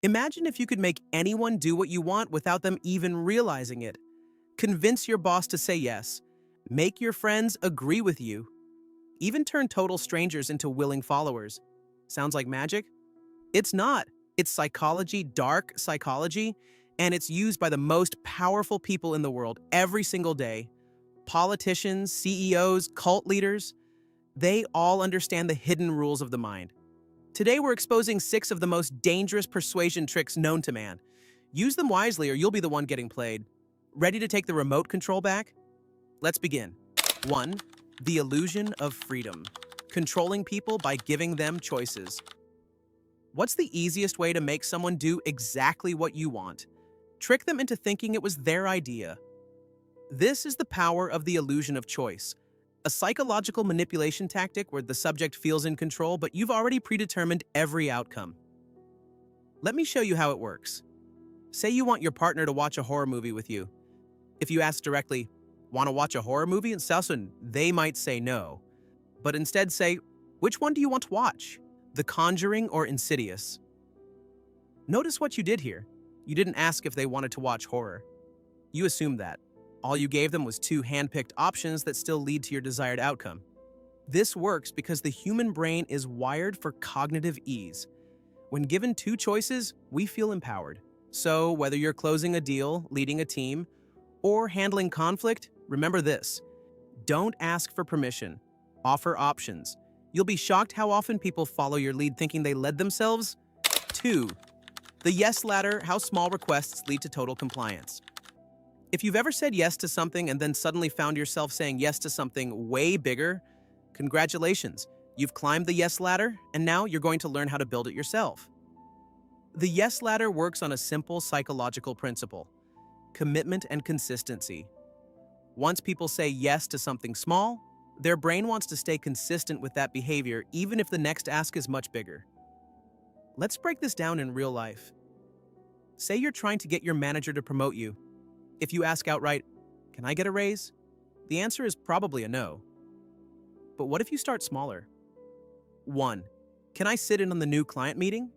Imagine if you could make anyone do what you want without them even realizing it. Convince your boss to say yes. Make your friends agree with you. Even turn total strangers into willing followers. Sounds like magic? It's not. It's psychology, dark psychology, and it's used by the most powerful people in the world every single day. Politicians, CEOs, cult leaders, they all understand the hidden rules of the mind. Today, we're exposing 6 of the most dangerous persuasion tricks known to man. Use them wisely or you'll be the one getting played. Ready to take the remote control back? Let's begin. 1. The illusion of freedom. Controlling people by giving them choices. What's the easiest way to make someone do exactly what you want? Trick them into thinking it was their idea. This is the power of the illusion of choice. A psychological manipulation tactic where the subject feels in control, but you've already predetermined every outcome. Let me show you how it works. Say you want your partner to watch a horror movie with you. If you ask directly, "Want to watch a horror movie?" in Southern, they might say no. But instead say, "Which one do you want to watch? The Conjuring or Insidious?" Notice what you did here. You didn't ask if they wanted to watch horror. You assumed that. All you gave them was 2 hand-picked options that still lead to your desired outcome. This works because the human brain is wired for cognitive ease. When given 2 choices, we feel empowered. So, whether you're closing a deal, leading a team, or handling conflict, remember this. Don't ask for permission. Offer options. You'll be shocked how often people follow your lead thinking they led themselves. 2. The yes ladder, how small requests lead to total compliance. If you've ever said yes to something and then suddenly found yourself saying yes to something way bigger, congratulations. You've climbed the yes ladder, and now you're going to learn how to build it yourself. The yes ladder works on a simple psychological principle: commitment and consistency. Once people say yes to something small, their brain wants to stay consistent with that behavior even if the next ask is much bigger. Let's break this down in real life. Say you're trying to get your manager to promote you. If you ask outright, "Can I get a raise?" the answer is probably a no. But what if you start smaller? 1. Can I sit in on the new client meeting?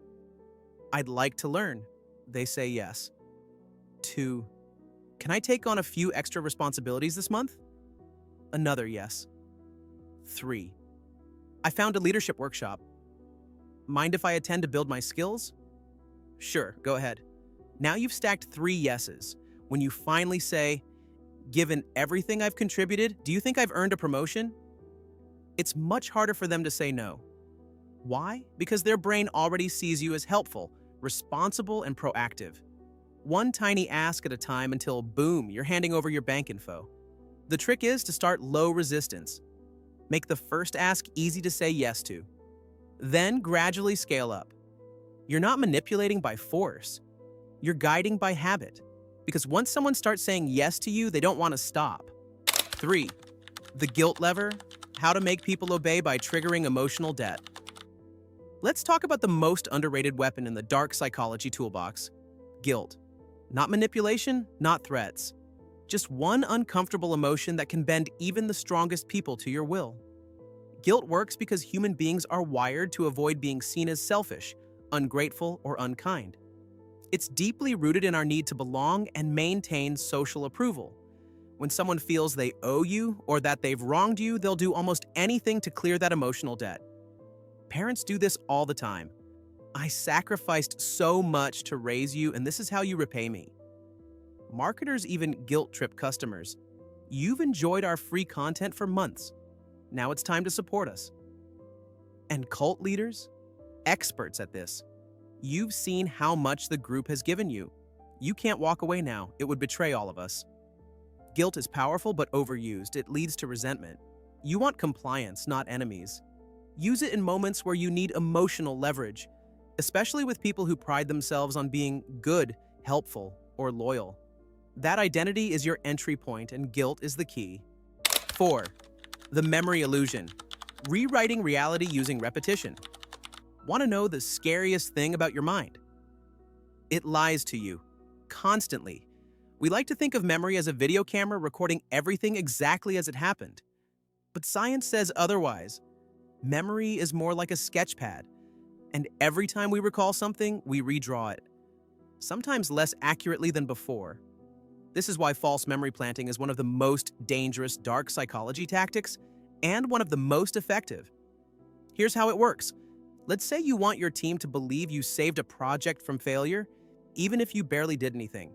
I'd like to learn. They say yes. 2. Can I take on a few extra responsibilities this month? Another yes. 3. I found a leadership workshop. Mind if I attend to build my skills? Sure, go ahead. Now you've stacked 3 yeses. When you finally say, "Given everything I've contributed, do you think I've earned a promotion?" It's much harder for them to say no. Why? Because their brain already sees you as helpful, responsible, and proactive. One tiny ask at a time until, boom, you're handing over your bank info. The trick is to start low resistance. Make the first ask easy to say yes to. Then gradually scale up. You're not manipulating by force. You're guiding by habit. Because once someone starts saying yes to you, they don't want to stop. 3. The guilt lever, how to make people obey by triggering emotional debt. Let's talk about the most underrated weapon in the dark psychology toolbox: guilt. Not manipulation, not threats. Just one uncomfortable emotion that can bend even the strongest people to your will. Guilt works because human beings are wired to avoid being seen as selfish, ungrateful, or unkind. It's deeply rooted in our need to belong and maintain social approval. When someone feels they owe you or that they've wronged you, they'll do almost anything to clear that emotional debt. Parents do this all the time. "I sacrificed so much to raise you, and this is how you repay me." Marketers even guilt-trip customers. "You've enjoyed our free content for months. Now it's time to support us." And cult leaders? Experts at this. You've seen how much the group has given you. You can't walk away now. It would betray all of us. Guilt is powerful but overused. It leads to resentment. You want compliance, not enemies. Use it in moments where you need emotional leverage, especially with people who pride themselves on being good, helpful, or loyal. That identity is your entry point, and guilt is the key. 4. The memory illusion. Rewriting reality using repetition. Want to know the scariest thing about your mind? It lies to you, constantly. We like to think of memory as a video camera recording everything exactly as it happened. But science says otherwise. Memory is more like a sketch pad, and every time we recall something, we redraw it. sometimes less accurately than before. This is why false memory planting is one of the most dangerous dark psychology tactics and one of the most effective. Here's how it works. Let's say you want your team to believe you saved a project from failure, even if you barely did anything.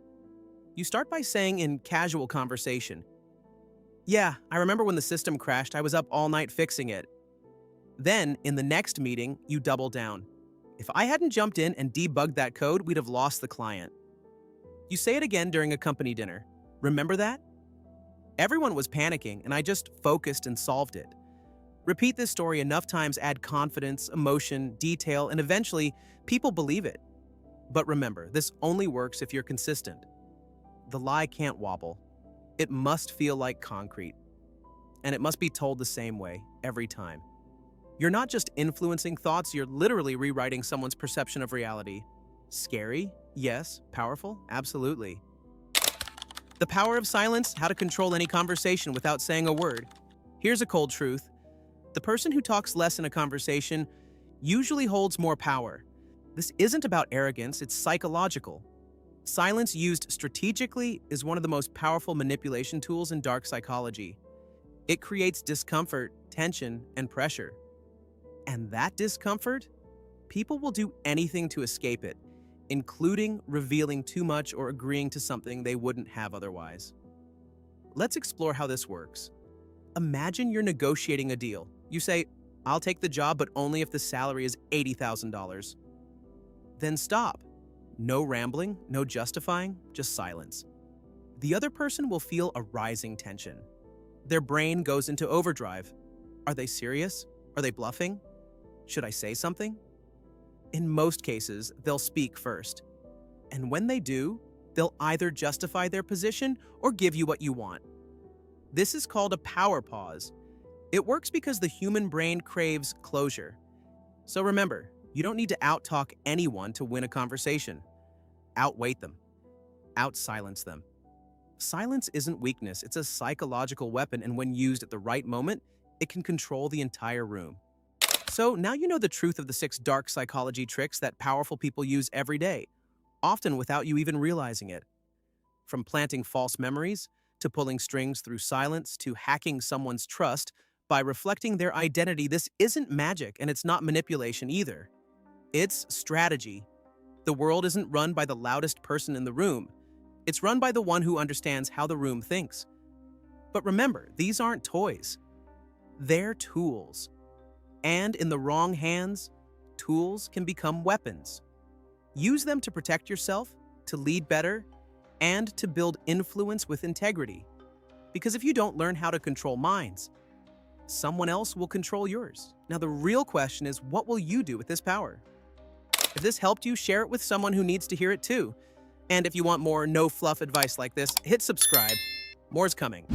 You start by saying in casual conversation, "Yeah, I remember when the system crashed, I was up all night fixing it." Then, in the next meeting, you double down. "If I hadn't jumped in and debugged that code, we'd have lost the client." You say it again during a company dinner. "Remember that? Everyone was panicking, and I just focused and solved it." Repeat this story enough times, add confidence, emotion, detail, and eventually, people believe it. But remember, this only works if you're consistent. The lie can't wobble. It must feel like concrete. And it must be told the same way, every time. You're not just influencing thoughts, you're literally rewriting someone's perception of reality. Scary? Yes. Powerful? Absolutely. The power of silence, how to control any conversation without saying a word. Here's a cold truth. The person who talks less in a conversation usually holds more power. This isn't about arrogance, it's psychological. Silence used strategically is one of the most powerful manipulation tools in dark psychology. It creates discomfort, tension, and pressure. And that discomfort? People will do anything to escape it, including revealing too much or agreeing to something they wouldn't have otherwise. Let's explore how this works. Imagine you're negotiating a deal. You say, "I'll take the job, but only if the salary is $80,000. Then stop. No rambling, no justifying, just silence. The other person will feel a rising tension. Their brain goes into overdrive. Are they serious? Are they bluffing? Should I say something? In most cases, they'll speak first. And when they do, they'll either justify their position or give you what you want. This is called a power pause. It works because the human brain craves closure. So remember, you don't need to out-talk anyone to win a conversation. Outweight them. Out-silence them. Silence isn't weakness, it's a psychological weapon, and when used at the right moment, it can control the entire room. So now you know the truth of the 6 dark psychology tricks that powerful people use every day, often without you even realizing it. From planting false memories, to pulling strings through silence, to hacking someone's trust by reflecting their identity, this isn't magic and it's not manipulation either. It's strategy. The world isn't run by the loudest person in the room. It's run by the one who understands how the room thinks. But remember, these aren't toys. They're tools. And in the wrong hands, tools can become weapons. Use them to protect yourself, to lead better, and to build influence with integrity. Because if you don't learn how to control minds, someone else will control yours. Now the real question is, what will you do with this power? If this helped you, share it with someone who needs to hear it too. And if you want more no-fluff advice like this, hit subscribe. More's coming.